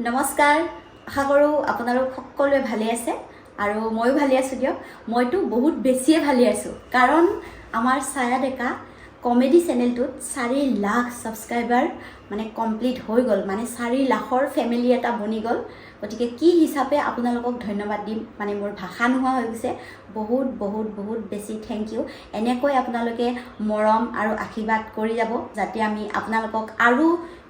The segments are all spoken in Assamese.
নমস্কাৰ আশা কৰোঁ আপোনালোক সকলোৱে ভালে আছে আৰু ময়ো ভালে আছোঁ দিয়ক মইতো বহুত বেছিয়ে ভালে আছোঁ কাৰণ আমাৰ ছায়া ডেকা কমেডি চেনেলটোত 4 লাখ সাবস্ক্ৰাইবাৰ মানে কমপ্লিট হৈ গ'ল মানে 4 লাখৰ ফ্যামিলি এটা বনি গ'ল গতিকে কি হিচাপে আপোনালোকক ধন্যবাদ দিম মানে মোৰ ভাষা নোহোৱা হৈ গৈছে বহুত বহুত বহুত বেছি থ্যাংক ইউ এনেকৈ আপোনালোকে মৰম আৰু আশীৰ্বাদ কৰি যাব যাতে আমি আপোনালোকক আৰু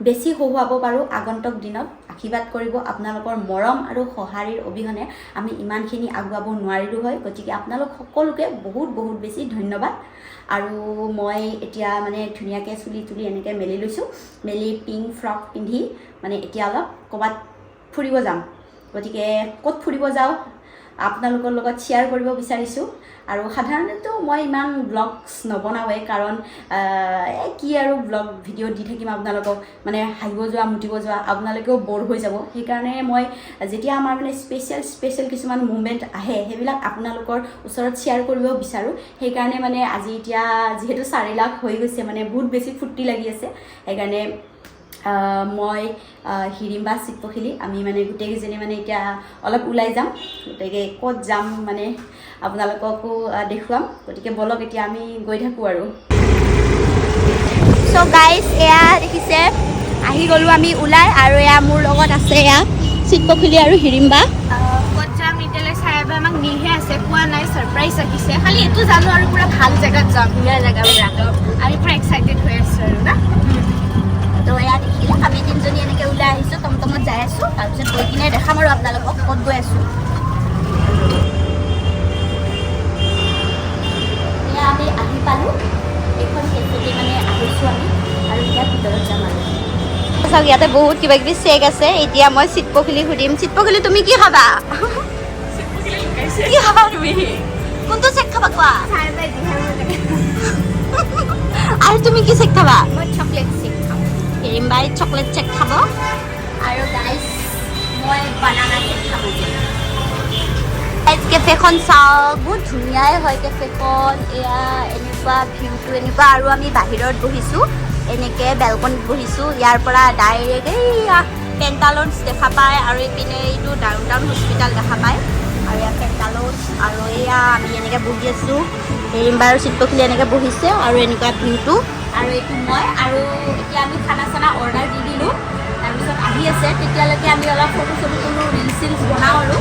বেছি হহুৱাব পাৰোঁ আগন্তুক দিনত আশীৰ্বাদ কৰিব আপোনালোকৰ মৰম আৰু সহাৰিৰ অবিহনে আমি ইমানখিনি আগুৱাব নোৱাৰিলোঁ হয় গতিকে আপোনালোক সকলোকে বহুত বহুত বেছি ধন্যবাদ আৰু মই এতিয়া মানে ধুনীয়াকৈ চুলি এনেকৈ মেলি লৈছোঁ মেলি পিংক ফ্ৰক পিন্ধি মানে এতিয়া অলপ ক'ৰবাত ফুৰিব যাম গতিকে ক'ত ফুৰিব যাওঁ আপোনালোকৰ লগত শ্বেয়াৰ কৰিব বিচাৰিছোঁ আৰু সাধাৰণতে মই ইমান ব্লগছ নবনাওঁৱে কাৰণ কি আৰু ব্লগ ভিডিঅ' দি থাকিম আপোনালোকক মানে হাঁহিব যোৱা মুতিব যোৱা আপোনালোকেও বৰ হৈ যাব সেইকাৰণে মই যেতিয়া আমাৰ মানে স্পেচিয়েল কিছুমান মুভমেণ্ট আহে সেইবিলাক আপোনালোকৰ ওচৰত শ্বেয়াৰ কৰিব বিচাৰোঁ সেইকাৰণে মানে আজি এতিয়া যিহেতু 4 লাখ হৈ গৈছে মানে বহুত বেছি ফূৰ্তি লাগি আছে সেইকাৰণে মই হিৰিম্বা সitpokhili আমি মানে গোটেইকেইজনী মানে এতিয়া অলপ ওলাই যাম গতিকে ক'ত যাম মানে আপোনালোককো দেখুৱাম গতিকে বলক এতিয়া আমি গৈ থাকোঁ আৰু সো গাইজ এয়া দেখিছে আহি গ'লোঁ আমি ওলাই আৰু এয়া মোৰ লগত আছে এয়া sitpokhili আৰু হিৰিম্বা ক'ত যাম এতিয়ালৈ চায়াবে আমাক নিহে আছে কোৱা নাই ছাৰপ্ৰাইজ ৰাখিছে খালি এইটো জানো আৰু পুৰা ভাল জেগাত যাম ধুনীয়া জেগাবিলাক আমি পুৰা এক্সাইটেড হৈ আছোঁ আৰু না তো এয়া দেখিলে আমি তিনিজনী এনেকৈ ওলাই আহিছোঁ টমটমত যাই আছোঁ তাৰপিছত গৈ কিনে দেখাম আৰু আপোনালোকক ক'ত গৈ আছোঁ এয়া আমি আহি পালোঁ এইখন কেফেতে মানে আহিছোঁ আমি আৰু ইয়াৰ ভিতৰত যাম আৰু চাওক ইয়াতে বহুত কিবা কিবি চেক আছে এতিয়া মই sitpokhili সুধিম sitpokhili তুমি কি খাবা কি খাবা তুমি কোনটো চেক খাবা কোৱা আৰু তুমি কি চেক খাবা মই চকলেট চেক খাম হিৰিম্বাই চকলেট চেক খাব আৰু গাইজ মই বানানা চেক খাব কেফেখন চাওক বহুত ধুনীয়াই হয় কেফেখন এয়া এনেকুৱা ভিউটো এনেকুৱা আৰু আমি বাহিৰত বহিছোঁ এনেকৈ বেলকনিত বহিছোঁ ইয়াৰ পৰা ডাইৰেক্ট এইয়া পেণ্টালুনছ দেখা পায় আৰু এইপিনে এইটো ডাউনটাউন হস্পিটেল দেখা পায় আৰু ইয়াত পেণ্টালুনছ আৰু এয়া আমি এনেকৈ বহি আছোঁ হিৰিম্বা আৰু sitpokhili এনেকৈ বহিছে আৰু এনেকুৱা ভিউটো আৰু এইটো মই আৰু এতিয়া আমি খানা চানা অৰ্ডাৰ দি দিলোঁ তাৰপিছত আহি আছে তেতিয়ালৈকে আমি অলপ ফটো চটো ৰিলছ বনাওঁ আৰু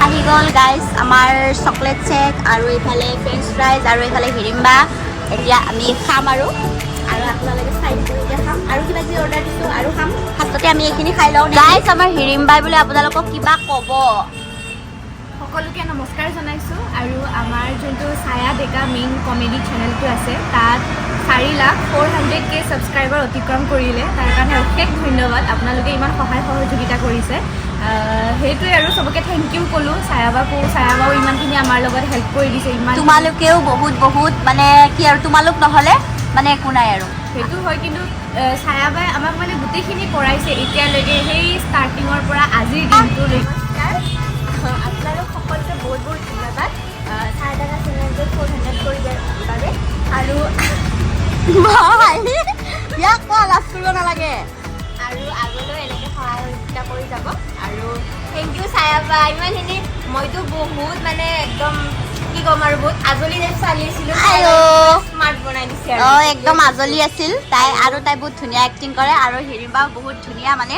আহি গ'ল গাইজ আমাৰ চকলেট চেক আৰু এইফালে ফ্ৰেঞ্চ ফ্ৰাইজ আৰু এইফালে হিৰিম্বা এতিয়া আমি খাম আৰু আপোনালোকে চাই দিব এতিয়া খাম আৰু কিবা কিবি অৰ্ডাৰ দিছোঁ আৰু খাম ফাৰ্ষ্টতে আমি এইখিনি খাই লওঁ গাইজ আমাৰ হিৰিম্বাই বোলে আপোনালোকক কিবা ক'ব সকলোকে নমস্কাৰ জনাইছোঁ আৰু আমাৰ যোনটো ছায়া ডেকা মেইন কমেডি চেনেলটো আছে তাত 4,04,000K ছাবস্ক্ৰাইবাৰ অতিক্ৰম কৰিলে তাৰ কাৰণে অশেষ ধন্যবাদ আপোনালোকে ইমান সহায় সহযোগিতা কৰিছে সেইটোৱে আৰু চবকে থেংক ইউ ক'লোঁ ছায়াবাও ইমানখিনি আমাৰ লগত হেল্প কৰি দিছে ইমান তোমালোকেও বহুত বহুত মানে কি আৰু তোমালোক নহ'লে মানে একো নাই আৰু সেইটো হয় কিন্তু ছায়াবাই আমাক মানে গোটেইখিনি কৰাইছে এতিয়ালৈকে সেই ষ্টাৰ্টিঙৰ পৰা আজিৰ দিনটোলৈকে আপোনালোক সকলোকে বহুত বহুত ধন্যবাদ ছায়া ডেকা চেনেলটো 400 কৰি দিয়াৰ বাবে আৰু ইয়াক কোৱা লাভ কৰিব নালাগে আৰু আগলৈ এনেকৈ সহায় সহযোগিতা কৰি যাব আৰু থেংক ইউ ছায়াবা ইমানখিনি মইতো বহুত মানে একদম কি ক'ম আৰু বহুত আজলি চালি আছিলোঁ স্মাৰ্ট বনাই দিছে অঁ একদম আজলি আছিল তাই আৰু তাই বহুত ধুনীয়া এক্টিং কৰে আৰু হিৰিম্বাও বহুত ধুনীয়া মানে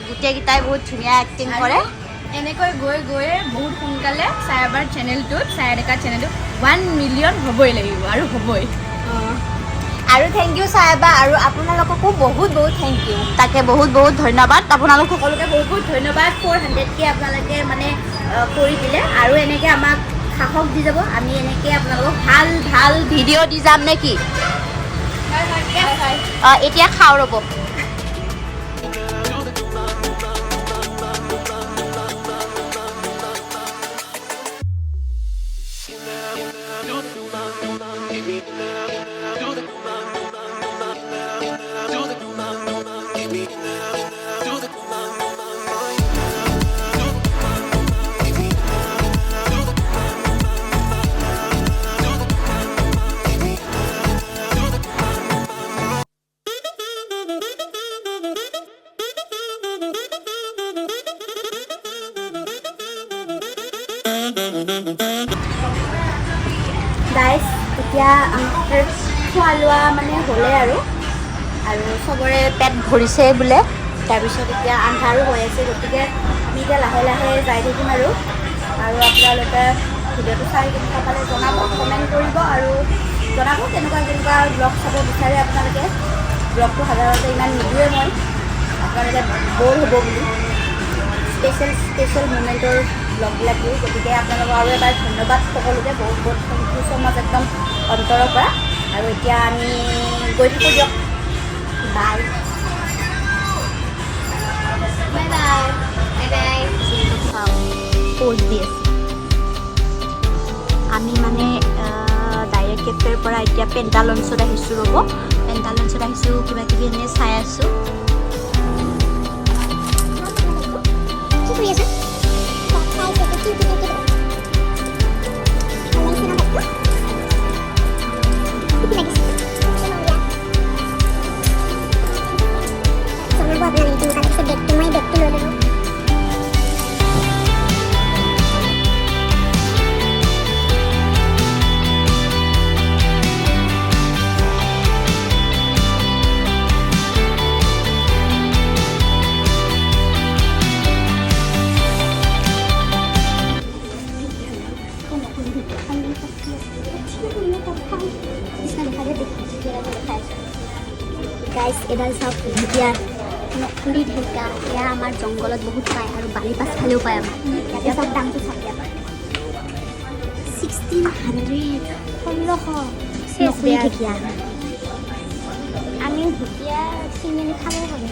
গোটেইকেইটাই বহুত ধুনীয়া এক্টিং কৰে এনেকৈ গৈ বহুত সোনকালে ছায়াবাৰ চেনেলটোত ছায়া ডেকা চেনেলটোত 1 মিলিয়ন হ'বই লাগিব আৰু হ'বই আৰু থেংক ইউ ছায়াবা আৰু আপোনালোককো বহুত বহুত থেংক ইউ তাকে বহুত বহুত ধন্যবাদ আপোনালোক সকলোকে বহুত বহুত ধন্যবাদ 400K আপোনালোকে মানে কৰি দিলে আৰু এনেকৈ আমাক সাহস দি যাব আমি এনেকৈ আপোনালোকক ভাল ভাল ভিডিঅ' দি যাম নে কি এতিয়া খাওঁ ৰ'ব গাইজ এতিয়া আমাৰ খোৱা লোৱা মানে হ'লে আৰু চবৰে পেট ভৰিছে বোলে। তাৰপিছত এতিয়া আন্ধাৰো হৈ আছে, গতিকে আমি এতিয়া লাহে লাহে যাই থাকিম আৰু আপোনালোকে ভিডিঅ'টো চাই কেনেকুৱা পালে জনাব, কমেণ্ট কৰিব আৰু জনাব কেনেকুৱা ব্লগ চাব বিচাৰে আপোনালোকে। ব্লগটো সাধাৰণতে ইমান নিদিওঁৱে মই, আপোনালোকে ব'ৰ হ'ব বুলি স্পেচিয়েল মুমেণ্টৰ ব্লগবিলাক দিওঁ। গতিকে আপোনালোকক আৰু এবাৰ ধন্যবাদ সকলোকে, বহুত বহুত থেংক ইউ ছ' মাছ একদম অন্তৰৰ পৰা। আৰু এতিয়া আমি গৈ থাকোঁ দিয়ক, bye bye bye bye pose দি আছোঁ আমি মানে ডাইৰেক্ট কেফেৰ পৰা এতিয়া পেণ্টালঞ্চত আহিছোঁ। ৰ'ব, পেণ্টালঞ্চত আহিছোঁ, কিবা কিবি এনেই চাই আছোঁ। কি কৰি আছা? গাইজ এডাল চাওক, ঢেকীয়া নকলি ঢেকীয়া। এয়া আমাৰ জংঘলত বহুত পায় আৰু বালিপাছ খালেও পায় আমাৰ ইয়াতে। চাওক দামটো চাওক, ইয়াত 1600 নকলি ঢেকীয়া। আমি ঢেকীয়া চিঙি আনি খাবও পাৰোঁ।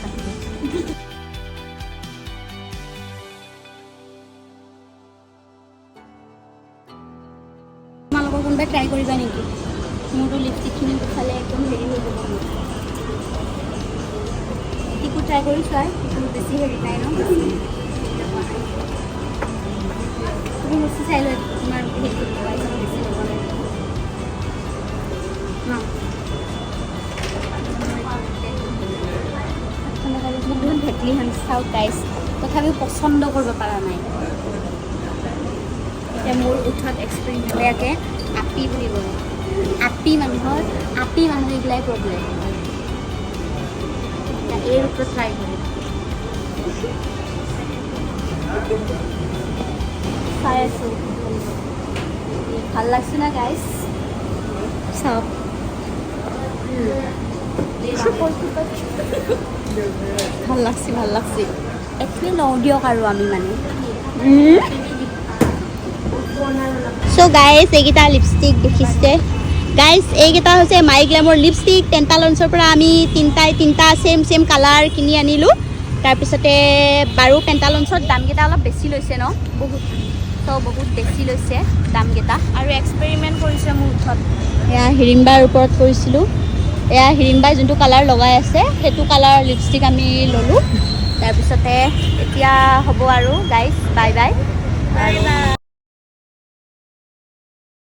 তোমালোকৰ কোনোবাই ট্ৰাই কৰিবা নেকি? মোৰতো লিপষ্টিকখিনি খালে একদম হেৰি হৈ যাব। টিকু ট্ৰাই কৰি চোৱা, টিকু বেছি হেৰি নাই ন, তুমি বেছি চাই লৈ তোমাৰ হেৰি বেছি নকৰে বহুত ভেটলি হান চাওক গাইজ, তথাপিও পচন্দ কৰিব পৰা নাই। এতিয়া মোৰ উঠত এক্সপেৰিমেণ্ট বেয়াকৈ আপি বুলি কয়। আপি মানুহ এইগিলাই প্ৰব্লেম। এই ওপৰত ট্ৰাই কৰিম, চাই আছোঁ। ভাল লাগছে না গাইজ? চাওক ভাল লাগছি। একচুৱেলি লওঁ দিয়ক আৰু আমি মানে চ' গাইজ এইকেইটা লিপষ্টিক দেখিছে গাইজ, এইকেইটা হৈছে মাই গ্লেমৰ লিপষ্টিক। পেণ্টালঞ্চৰ পৰা আমি তিনিটা ছেম কালাৰ কিনি আনিলোঁ। তাৰপিছতে বাৰু পেণ্টালঞ্চত দামকেইটা অলপ বেছি লৈছে ন, বহুত বেছি লৈছে দামকেইটা। আৰু এক্সপেৰিমেণ্ট কৰিছে মোৰ ওঠত। এয়া হিৰিম্বাৰ ওপৰত কৰিছিলোঁ। এয়া হিৰিম্বাই যোনটো কালাৰ লগাই আছে সেইটো কালাৰ লিপষ্টিক আমি ল'লোঁ। তাৰপিছতে এতিয়া হ'ব আৰু গাইজ, বাই বাই।